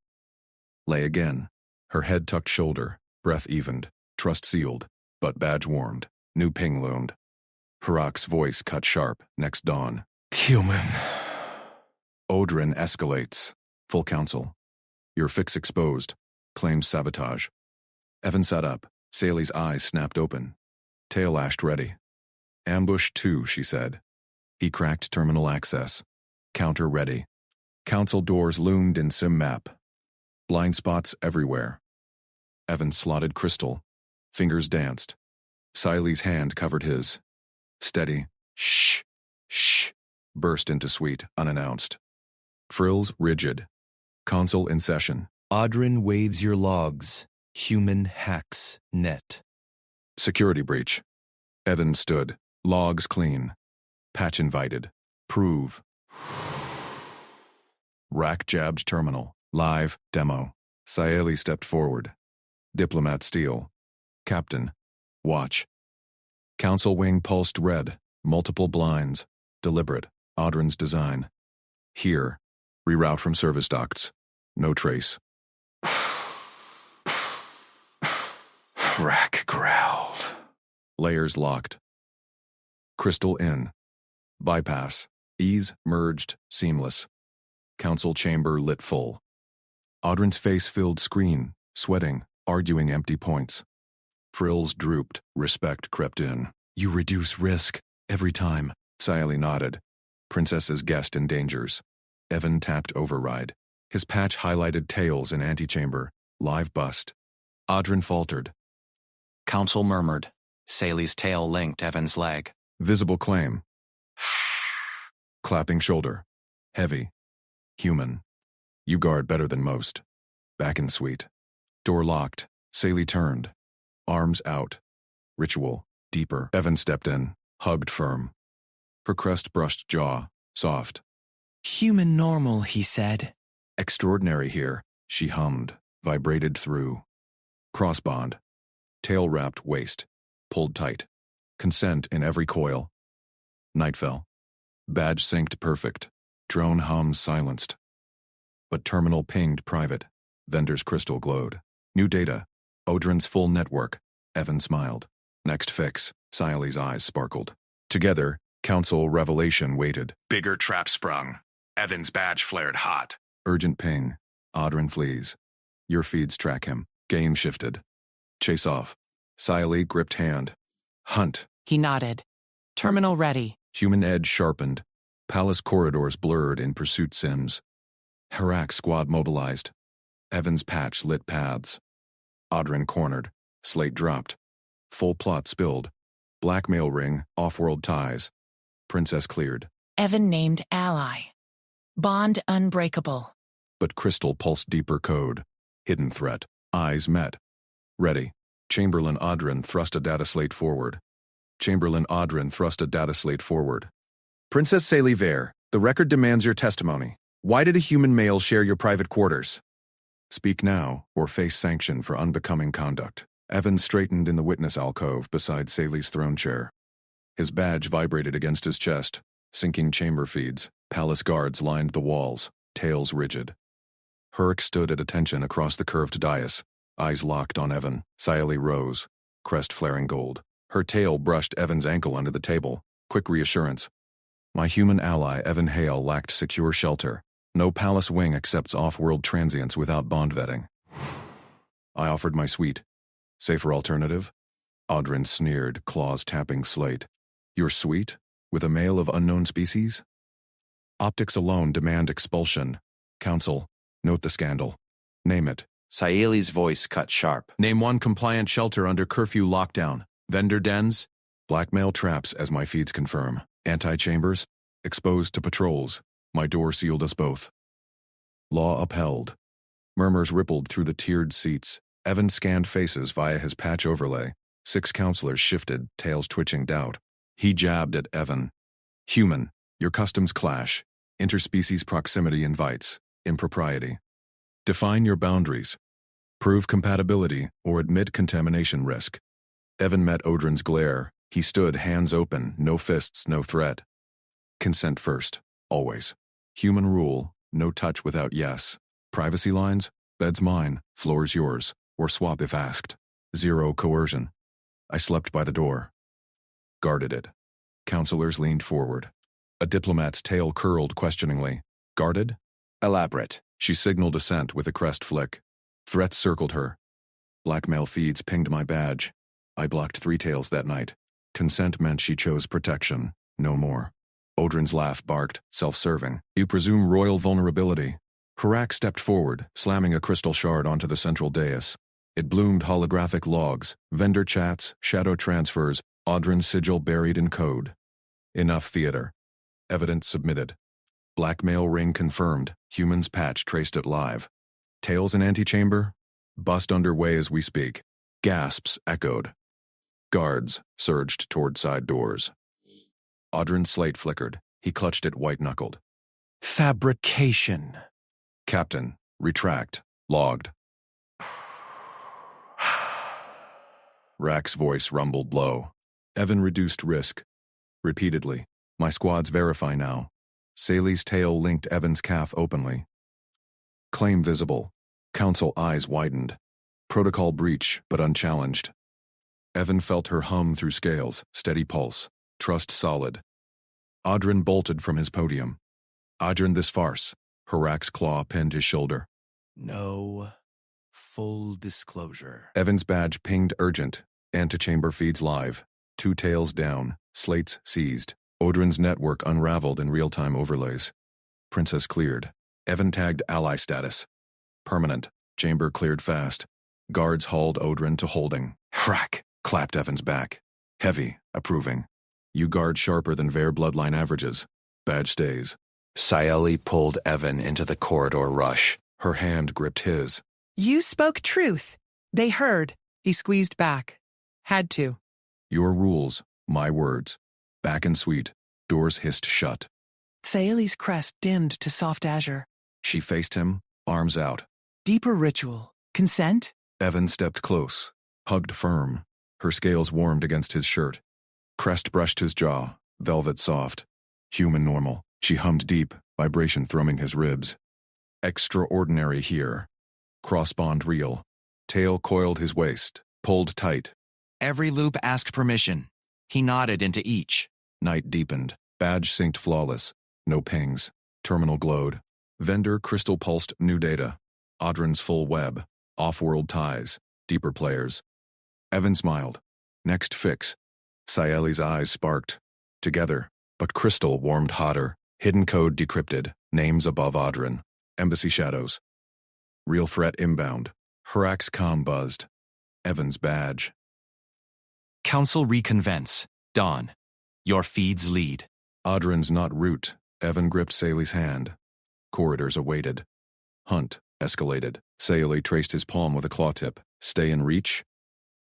Lay again. Her head tucked shoulder. Breath evened. Trust sealed. But badge warmed. New ping loomed. Harak's voice cut sharp. Next dawn. Human. Audrin escalates. Full counsel. Your fix exposed. Claims sabotage. Evan sat up. Sally's eyes snapped open. Tail lashed ready. Ambush 2, she said. He cracked terminal access. Counter ready. Council doors loomed in sim map. Blind spots everywhere. Evan slotted crystal. Fingers danced. Siley's hand covered his. Steady. Shh. Shh. Burst into suite, unannounced. Frills rigid. Console in session. Audrin waves your logs. Human hacks net. Security breach. Evan stood. Logs clean. Patch invited. Prove. Rack jabbed terminal. Live demo. Saeli stepped forward. Diplomat steel. Captain. Watch. Council wing pulsed red. Multiple blinds. Deliberate. Audrin's design. Here. Reroute from service ducts. No trace. Rack growled. Layers locked. Crystal in. Bypass. Ease merged. Seamless. Council chamber lit full. Audrin's face filled screen. Sweating. Arguing empty points. Frills drooped. Respect crept in. You reduce risk. Every time. Saeli nodded. Princess's guest endangers. Evan tapped override. His patch highlighted tails in antechamber. Live bust. Audrin faltered. Council murmured. Sally's tail linked Evan's leg. Visible claim. Clapping shoulder. Heavy. Human. You guard better than most. Back in suite. Door locked. Sally turned. Arms out. Ritual. Deeper. Evan stepped in, hugged firm. Her crest-brushed jaw, soft. Human normal, he said. Extraordinary here, she hummed, vibrated through. Crossbond. Tail-wrapped waist, pulled tight. Consent in every coil. Night fell. Badge synced perfect. Drone hums silenced. But terminal pinged private. Vendor's crystal glowed. New data. Odrin's full network. Evan smiled. Next fix. Siley's eyes sparkled. Together, Council revelation waited. Bigger trap sprung. Evan's badge flared hot. Urgent ping. Odrin flees. Your feeds track him. Game shifted. Chase off. Siley gripped hand. Hunt. He nodded. Terminal ready. Human edge sharpened. Palace corridors blurred in pursuit sims. Harak squad mobilized. Evan's patch lit paths. Odrin cornered. Slate dropped. Full plot spilled. Blackmail ring, off-world ties. Princess cleared. Evan named ally. Bond unbreakable. But Crystal pulsed deeper code. Hidden threat. Eyes met. Ready. Chamberlain Odrin thrust a data slate forward. Princess Saley Vare, the record demands your testimony. Why did a human male share your private quarters? Speak now, or face sanction for unbecoming conduct. Evan straightened in the witness alcove beside Saley's throne chair. His badge vibrated against his chest. Syncing chamber feeds. Palace guards lined the walls, tails rigid. Herrick stood at attention across the curved dais, eyes locked on Evan. Siley rose, crest flaring gold. Her tail brushed Evan's ankle under the table. Quick reassurance. My human ally, Evan Hale, lacked secure shelter. No palace wing accepts off-world transients without bond vetting. I offered my suite. Safer alternative? Odrin sneered, claws tapping slate. Your suite? With a male of unknown species? Optics alone demand expulsion. Council, note the scandal. Name it. Saeli's voice cut sharp. Name one compliant shelter under curfew lockdown. Vendor dens? Blackmail traps, as my feeds confirm. Anti-chambers? Exposed to patrols. My door sealed us both. Law upheld. Murmurs rippled through the tiered seats. Evan scanned faces via his patch overlay. 6 counselors shifted, tails twitching doubt. He jabbed at Evan. Human, your customs clash. Interspecies proximity invites. Impropriety. Define your boundaries. Prove compatibility or admit contamination risk. Evan met Odrin's glare. He stood, hands open, no fists, no threat. Consent first, always. Human rule, no touch without yes. Privacy lines, bed's mine, floor's yours, or swap if asked. Zero coercion. I slept by the door. Guarded it. Counselors leaned forward. A diplomat's tail curled questioningly. Guarded? Elaborate. She signaled assent with a crest flick. Threats circled her. Blackmail feeds pinged my badge. I blocked 3 tails that night. Consent meant she chose protection, no more. Odrin's laugh barked, self-serving. You presume royal vulnerability. Harak stepped forward, slamming a crystal shard onto the central dais. It bloomed holographic logs, vendor chats, shadow transfers, Odrin's sigil buried in code. Enough theater. Evidence submitted. Blackmail ring confirmed, humans patch traced it live. Tails in antechamber? Bust underway as we speak. Gasps echoed. Guards surged toward side doors. Odrin's slate flickered. He clutched it white-knuckled. Fabrication. Captain, retract, logged. Rack's voice rumbled low. Evan reduced risk. Repeatedly. My squads verify now. Saley's tail linked Evan's calf openly. Claim visible. Council eyes widened. Protocol breach, but unchallenged. Evan felt her hum through scales, steady pulse, trust solid. Odrin bolted from his podium. Odrin this farce. Harak's claw pinned his shoulder. No full disclosure. Evan's badge pinged urgent. Antechamber feeds live. 2 tails down. Slates seized. Odrin's network unraveled in real-time overlays. Princess cleared. Evan tagged ally status. Permanent. Chamber cleared fast. Guards hauled Odrin to holding. Crack! Clapped Evan's back. Heavy, approving. You guard sharper than Vare bloodline averages. Badge stays. Saeli pulled Evan into the corridor rush. Her hand gripped his. You spoke truth. They heard. He squeezed back. Had to. Your rules, my words. Back in suite. Doors hissed shut. Saeli's crest dimmed to soft azure. She faced him, arms out. Deeper ritual. Consent? Evan stepped close, hugged firm. Her scales warmed against his shirt. Crest brushed his jaw, velvet soft. Human normal. She hummed deep, vibration thrumming his ribs. Extraordinary here. Crossbond real. Tail coiled his waist, pulled tight. Every loop asked permission. He nodded into each. Night deepened. Badge synced flawless. No pings. Terminal glowed. Vendor crystal pulsed new data. Audrin's full web. Off-world ties. Deeper players. Evan smiled. Next fix. Saeli's eyes sparked. Together. But crystal warmed hotter. Hidden code decrypted. Names above Audrin. Embassy shadows. Real threat inbound. Harak's comm buzzed. Evan's badge. Council reconvents. Dawn. Your feeds lead. Audrin's not route. Evan gripped Saeli's hand. Corridors awaited. Hunt escalated. Saeli traced his palm with a claw tip. Stay in reach?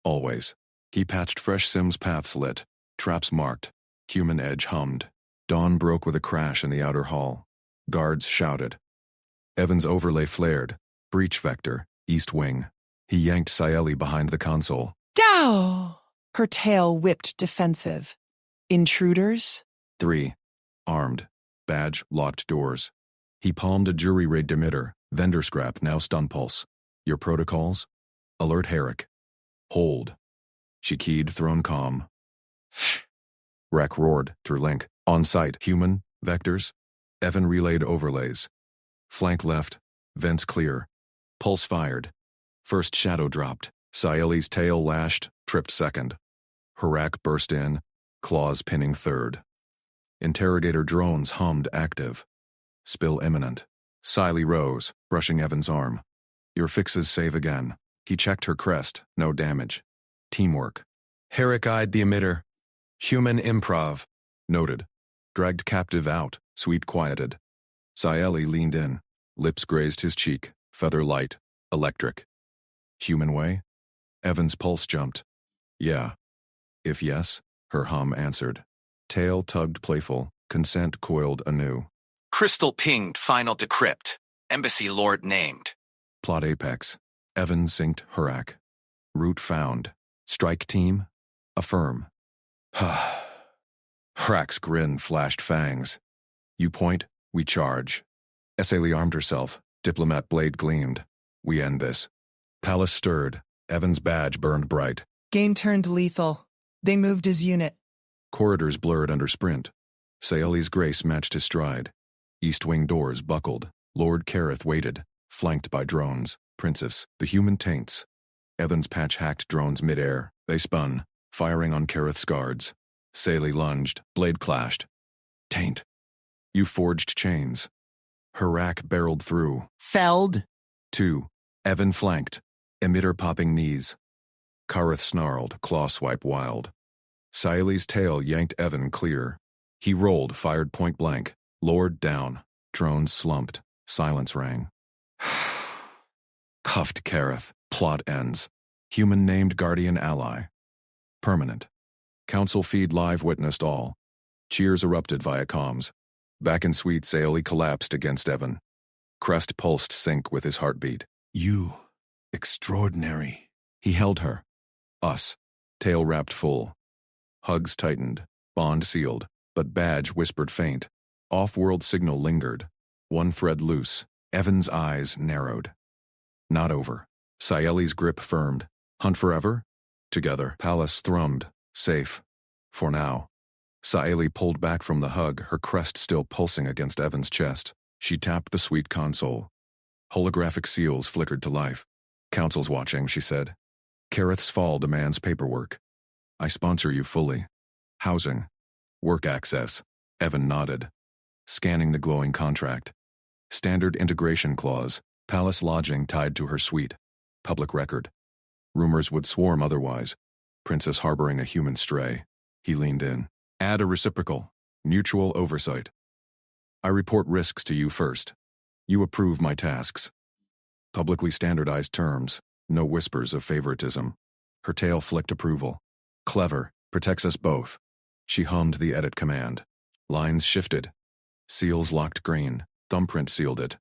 Always. He patched fresh Sims paths lit. Traps marked. Human edge hummed. Dawn broke with a crash in the outer hall. Guards shouted. Evan's overlay flared. Breach vector. East wing. He yanked Saeli behind the console. Dow! Her tail whipped defensive. Intruders? 3. Armed. Badge locked doors. He palmed a jury raid demitter. Vendor scrap now stun pulse. Your protocols? Alert Harak. Hold. She keyed throne comm. Rack roared. Link. On site. Human. Vectors. Evan relayed overlays. Flank left. Vents clear. Pulse fired. First shadow dropped. Saeli's tail lashed. Tripped second. Harak burst in. Claws pinning third. Interrogator drones hummed active. Spill imminent. Saeli rose, brushing Evan's arm. Your fixes save again. He checked her crest. No damage. Teamwork. Harak eyed the emitter. Human improv. Noted. Dragged captive out. Sweet quieted. Saeli leaned in. Lips grazed his cheek. Feather light. Electric. Human way? Evan's pulse jumped. Yeah. If yes, her hum answered. Tail tugged playful. Consent coiled anew. Crystal pinged final decrypt. Embassy lord named. Plot apex. Evan synced Harak. Route found. Strike team? Affirm. Harak's grin flashed fangs. You point, we charge. Saeli armed herself. Diplomat blade gleamed. We end this. Palace stirred. Evan's badge burned bright. Game turned lethal. They moved his unit. Corridors blurred under sprint. Saeli's grace matched his stride. East wing doors buckled. Lord Kareth waited, flanked by drones. Princess, the human taints. Evan's patch hacked drones midair. They spun, firing on Kareth's guards. Saeli lunged. Blade clashed. Taint. You forged chains. Harak barreled through. Felled. 2. Evan flanked. Emitter popping knees. Kareth snarled, claw swipe wild. Saeli's tail yanked Evan clear. He rolled, fired point blank. Lord down. Drones slumped. Silence rang. Cuffed Kareth. Plot ends. Human named guardian ally. Permanent. Council feed live witnessed all. Cheers erupted via comms. Back in suite, Saeli collapsed against Evan. Crest pulsed sync with his heartbeat. You. Extraordinary. He held her. Us. Tail wrapped full. Hugs tightened. Bond sealed. But badge whispered faint. Off-world signal lingered. One thread loose. Evan's eyes narrowed. Not over. Saeli's grip firmed. Hunt forever? Together. Palace thrummed. Safe. For now. Saeli pulled back from the hug, her crest still pulsing against Evan's chest. She tapped the suite console. Holographic seals flickered to life. Council's watching, she said. Kareth's fall demands paperwork. I sponsor you fully. Housing. Work access. Evan nodded. Scanning the glowing contract. Standard integration clause. Palace lodging tied to her suite. Public record. Rumors would swarm otherwise. Princess harboring a human stray. He leaned in. Add a reciprocal. Mutual oversight. I report risks to you first. You approve my tasks. Publicly standardized terms. No whispers of favoritism. Her tail flicked approval. Clever, protects us both. She hummed the edit command. Lines shifted. Seals locked green. Thumbprint sealed it.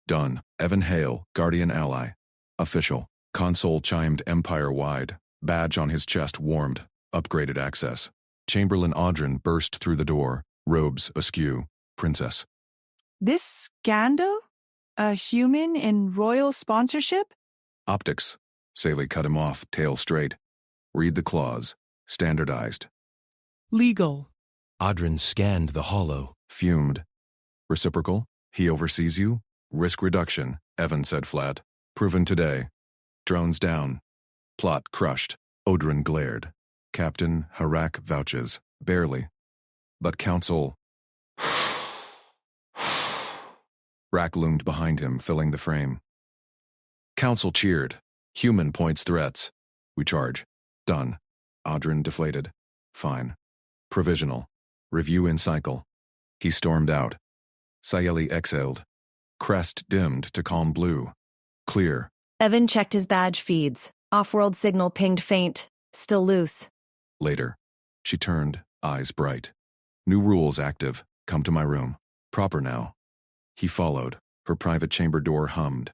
Done. Evan Hale, Guardian Ally. Official. Console chimed empire-wide. Badge on his chest warmed. Upgraded access. Chamberlain Audrin burst through the door, robes askew. Princess. This Scando? A human in royal sponsorship? Optics. Saley cut him off, tail straight. Read the clause. Standardized. Legal. Audrin scanned the hollow. Fumed. Reciprocal? He oversees you? Risk reduction, Evan said flat. Proven today. Drones down. Plot crushed. Audrin glared. Captain Harak vouches. Barely. But Council... Rack loomed behind him, filling the frame. Council cheered. Human points threats. We charge. Done. Audrin deflated. Fine. Provisional. Review in cycle. He stormed out. Sayeli exhaled. Crest dimmed to calm blue. Clear. Evan checked his badge feeds. Off-world signal pinged faint. Still loose. Later. She turned, eyes bright. New rules active. Come to my room. Proper now. He followed. Her private chamber door hummed.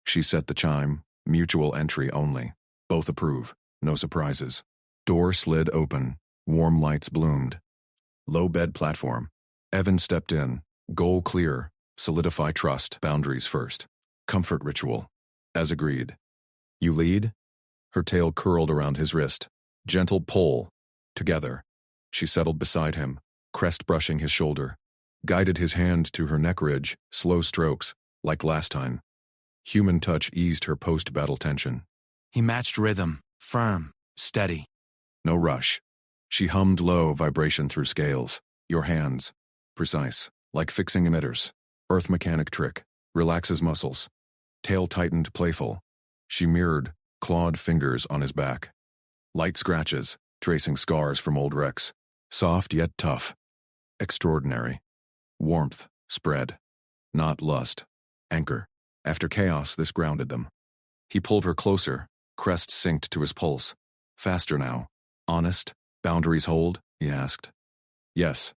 She set the chime. Mutual entry only. Both approve. No surprises. Door slid open. Warm lights bloomed. Low bed platform. Evan stepped in. Goal clear. Solidify trust. Boundaries first. Comfort ritual. As agreed. You lead? Her tail curled around his wrist. Gentle pull. Together. She settled beside him, crest brushing his shoulder. Guided his hand to her neck ridge, slow strokes, like last time. Human touch eased her post-battle tension. He matched rhythm, firm, steady. No rush. She hummed low, vibration through scales. Your hands. Precise, like fixing emitters. Earth mechanic trick. Relaxes muscles. Tail tightened, playful. She mirrored, clawed fingers on his back. Light scratches, tracing scars from old wrecks. Soft yet tough. Extraordinary. Warmth, spread. Not lust. Anchor. After chaos, this grounded them. He pulled her closer, crest synced to his pulse. Faster now. Honest? Boundaries hold? He asked. Yes.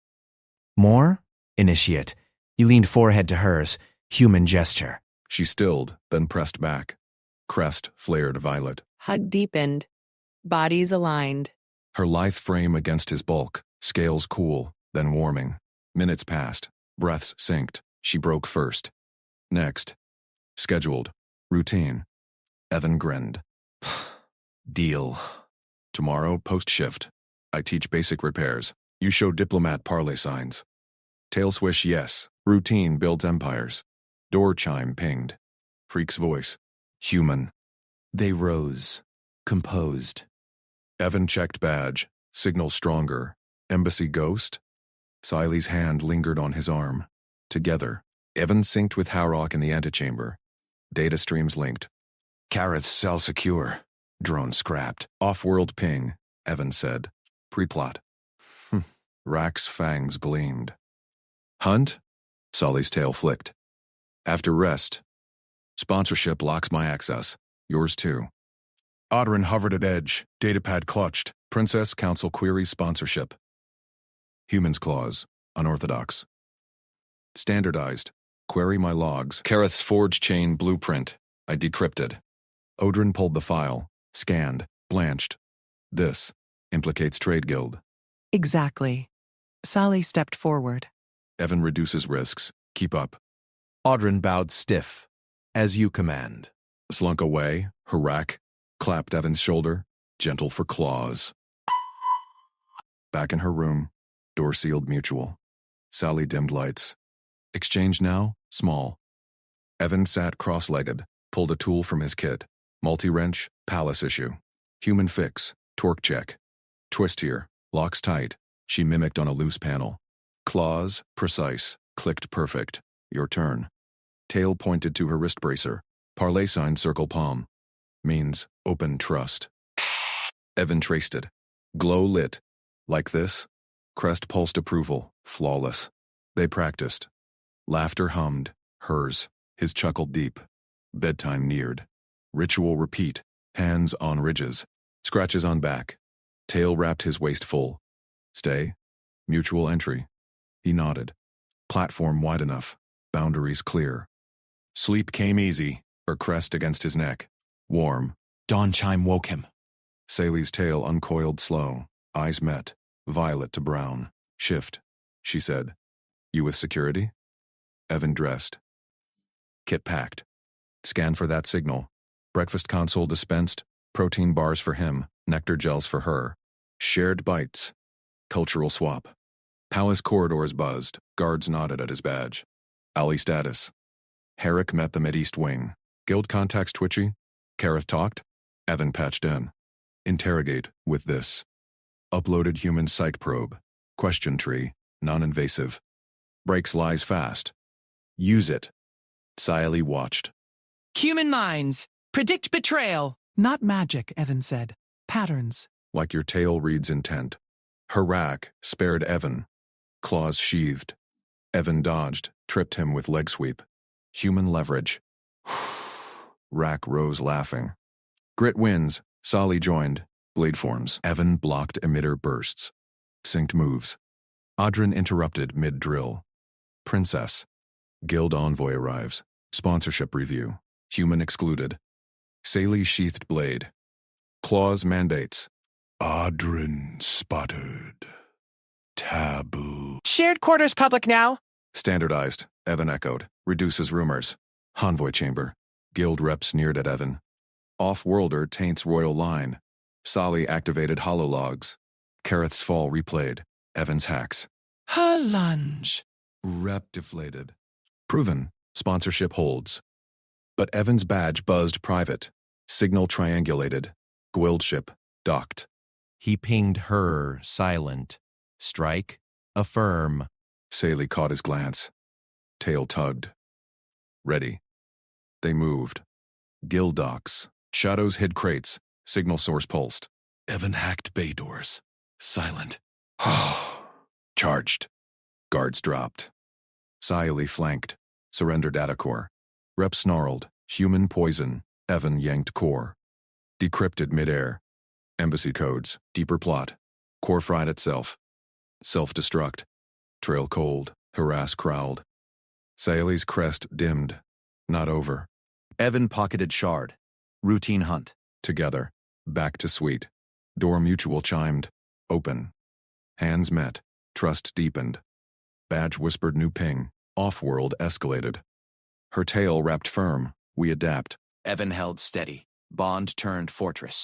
More? Initiate. He leaned forehead to hers. Human gesture. She stilled, then pressed back. Crest flared violet. Hug deepened. Bodies aligned. Her lithe frame against his bulk, scales cool, then warming. Minutes passed. Breaths synced. She broke first. Next. Scheduled. Routine. Evan grinned. Deal. Tomorrow, post-shift. I teach basic repairs. You show diplomat parlay signs. Tail swish, yes. Routine builds empires. Door chime pinged. Freak's voice. Human. They rose. Composed. Evan checked badge. Signal stronger. Embassy ghost? Siley's hand lingered on his arm. Together. Evan synced with Harrock in the antechamber. Data streams linked. Kareth's cell secure. Drone scrapped. Off-world ping, Evan said. Pre-plot. Rack's fangs gleamed. Hunt? Sully's tail flicked. After rest. Sponsorship locks my access. Yours too. Audrin hovered at edge. Datapad clutched. Princess Council queries sponsorship. Humans clause. Unorthodox. Standardized. Query my logs. Kareth's forge chain blueprint. I decrypted. Audrin pulled the file. Scanned. Blanched. This implicates Trade Guild. Exactly. Sally stepped forward. Evan reduces risks. Keep up. Audrin bowed stiff. As you command. Slunk away. Harak. Clapped Evan's shoulder. Gentle for claws. Back in her room. Door sealed mutual. Sally dimmed lights. Exchange now, small. Evan sat cross-legged, pulled a tool from his kit. Multi-wrench, palace issue. Human fix, torque check. Twist here, locks tight. She mimicked on a loose panel. Claws, precise, clicked perfect. Your turn. Tail pointed to her wrist bracer. Parlay sign circle palm. Means open trust. Evan traced it. Glow lit. Like this? Crest pulsed approval, flawless. They practiced. Laughter hummed, hers. His chuckled deep. Bedtime neared. Ritual repeat, hands on ridges. Scratches on back. Tail wrapped his waist full. Stay. Mutual entry. He nodded. Platform wide enough. Boundaries clear. Sleep came easy, her crest against his neck. Warm. Dawn chime woke him. Sally's tail uncoiled slow. Eyes met. Violet to brown. Shift, she said. You with security? Evan dressed. Kit packed. Scan for that signal. Breakfast console dispensed. Protein bars for him. Nectar gels for her. Shared bites. Cultural swap. Palace corridors buzzed. Guards nodded at his badge. Alley status. Herrick met them at East Wing. Guild contacts twitchy. Kareth talked. Evan patched in. Interrogate with this. Uploaded human psych probe. Question tree. Non-invasive. Breaks lies fast. Use it. Sally watched. Human minds. Predict betrayal. Not magic, Evan said. Patterns. Like your tail reads intent. Her rack spared Evan. Claws sheathed. Evan dodged, tripped him with leg sweep. Human leverage. Rack rose laughing. Grit wins. Sally joined. Blade forms. Evan blocked emitter bursts. Synced moves. Audrin interrupted mid-drill. Princess. Guild envoy arrives. Sponsorship review. Human excluded. Sally sheathed blade. Claws mandates. Audrin spotted. Taboo. Shared quarters public now. Standardized, Evan echoed. Reduces rumors. Envoy chamber. Guild rep sneered at Evan. Off-worlder taints royal line. Sally activated holologs. Kareth's fall replayed. Evan's hacks. Her lunge. Rep deflated. Proven. Sponsorship holds. But Evan's badge buzzed private. Signal triangulated. Guild ship. Docked. He pinged her, silent. Strike. Affirm. Sally caught his glance. Tail tugged. Ready. They moved. Guild docks. Shadows hid crates. Signal source pulsed. Evan hacked bay doors. Silent. Charged. Guards dropped. Sally flanked. Surrender data core. Rep snarled. Human poison. Evan yanked core. Decrypted midair. Embassy codes. Deeper plot. Core fried itself. Self-destruct. Trail cold. Harass crowd. Sally's crest dimmed. Not over. Evan pocketed shard. Routine hunt. Together. Back to suite. Door mutual chimed. Open. Hands met. Trust deepened. Badge whispered new ping. Off-world escalated. Her tail wrapped firm. We adapt. Evan held steady. Bond turned fortress.